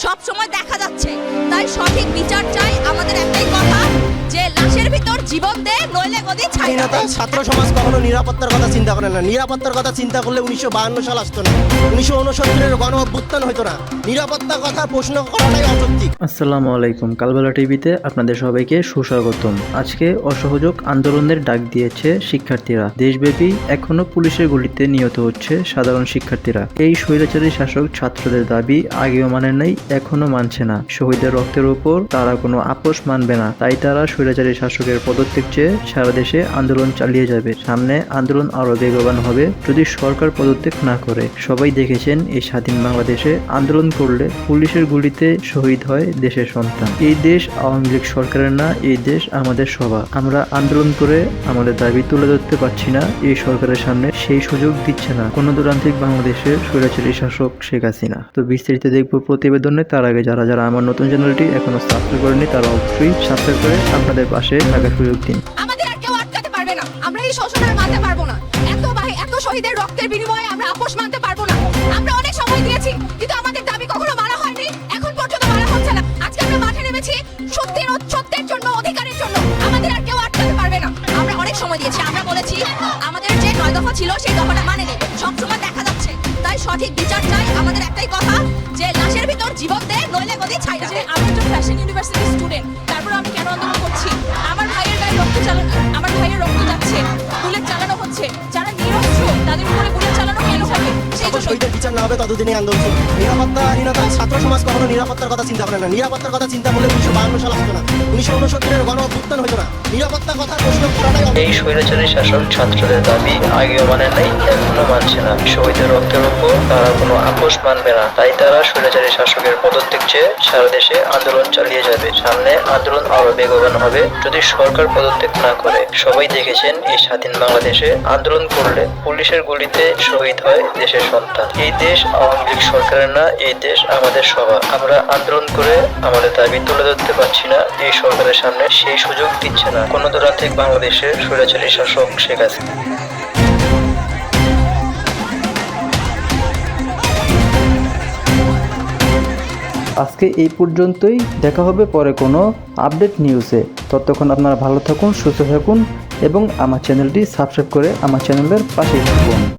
সব সময় দেখা যাচ্ছে। তাই সঠিক বিচার চাই। আমাদের একটাই কথা যে লাশের ভিতর জীবন দে, নইলে গদি ছাই না। ছাত্র সমাজ কখনো নিরাপত্তার কথা চিন্তা করে না। নিরাপত্তার কথা চিন্তা করলে 1952 সাল আসতো না, 1969-এর গণ অভ্যুত্থান হতো না। নিরাপত্তার কথা প্রশ্ন করাটাই অযৌক্তিক। আসসালামু আলাইকুম। কালবেলা টিভিতে আপনাদের সবাইকে সুস্বাগতম। আজকে অসহযোগ আন্দোলনের ডাক দিয়েছে শিক্ষার্থীরা। দেশব্যাপী এখনো পুলিশের গুলিতে নিহত হচ্ছে সাধারণ শিক্ষার্থীরা। এই স্বৈরাচারী শাসক ছাত্রদের দাবি আগেও মানে নাই, এখনো মানছে না। শহীদের রক্তের উপর তারা কোনো আপোষ মানবে না। তাই তারা স্বৈরাচারী শাসকের পদত্যাগ চেয়ে সারা দেশে আন্দোলন চালিয়ে যাবে। সামনে আন্দোলন আরো বেগবান হবে যদি সরকার পদত্যাগ না করে। সবাই দেখেছেন এই স্বাধীন বাংলাদেশে আন্দোলন করলে পুলিশের গুলিতে শহীদ হয় দেশের সন্তান। এই দেশ আওয়ামী লীগ সরকারের না, এই দেশ আমাদের সবার। আমরা আন্দোলন করে আমাদের দাবি তুলে ধরতে পারছি না, এই সরকারের সামনে সেই সুযোগ দিচ্ছে না গণতান্ত্রিক বাংলাদেশের স্বৈরাচারী শাসক শেখ হাসিনা। তো বিস্তারিত দেখবো প্রতিবেদনে। তার আগে যারা আমার নতুন চ্যানেলটি এখনো সাবস্ক্রাইব করেনি তারা অবশ্যই সাবস্ক্রাইব করে আপনাদের পাশে থাকার সুযোগ দিন। আমাদের আর কেউ আটকাতে পারবে না। আমরা এই শোষণ আর মানতে পারবো না। এত শহীদের রক্তের বিনিময়ে আমরা আপোষ মানতে পারবো না। আমরা অনেক সময় দিয়েছি, কিন্তু আমাদের দাবি কখনো মানা হয়নি, এখন পর্যন্ত মানা হচ্ছে না। আজকে আমরা মাঠে নেমেছি সত্যের জন্য, অধিকারের জন্য। আমাদের আর কেউ আটকাতে পারবে না। আমরা অনেক সময় দিয়েছি। আমরা বলেছি আমাদের যে 9 দফা ছিল সেই দফাটা মানে নেই। সবসময় দেখা যাচ্ছে। তাই সঠিক বিচার চাই। আমাদের একটাই কথা যে লাশের ভিতর জীবন দে, নইলে গদি ছাই না। আমি একজন ফ্যাশন ইউনিভার্সিটি স্টুডেন্ট, তারপর আমি কেন আন্দোলন করছি? আমার ভাইয়ের গায়ে আমার ভাইয়ের রক্ত যাচ্ছে, বুলেট চালানো হচ্ছে। যারা নিরস্ত্র তাদের উপরে বুলেট চালানো কেন হবে? সেই জন্য শহীদের বিচার না হবে ততদিনই আন্দোলন চলবে। নিরাপত্তা ছাত্র সমাজ কখনো নিরাপত্তার কথা চিন্তা করে না। নিরাপত্তার কথা চিন্তা করলে 1952 সাল আসতো না, 1969-এর গণ অভ্যুত্থান হতো না। নিরাপত্তার কথা প্রশ্ন করাটাই এই স্বৈরাচারী শাসক ছাত্রদের দাবি আগেও মানে নাই, এখনো মানছে না। শহীদের রক্তের উপর তারা কোনো আপোষ মানবে না। তাই তারা স্বৈরাচারী শাসকের পদত্যাগ চেয়ে সারা দেশে আন্দোলন চালিয়ে যাবে। সামনে আন্দোলন আরো বেগবান হবে যদি সরকার পদত্যাগ না করে। সবাই দেখেছেন এই স্বাধীন বাংলাদেশে আন্দোলন করলে পুলিশের গুলিতে শহীদ হয় দেশের সন্তান। এই দেশ আওয়ামী লীগ সরকারের না, এই দেশ আমাদের সবার। আমরা আন্দোলন করে আমাদের দাবি তুলে ধরতে পারছি না, এই সরকারের সামনে সেই সুযোগ দিচ্ছে না গণতান্ত্রিক বাংলাদেশের স্বৈরাচারী শাসক শেখ হাসিনা। আজকে এই পর্যন্তই। দেখা হবে পরে কোনো আপডেট নিউজে। ততক্ষণ আপনারা ভালো থাকুন, সুস্থ থাকুন এবং আমার চ্যানেলটি সাবস্ক্রাইব করে আমার চ্যানেলের পাশেই থাকুন।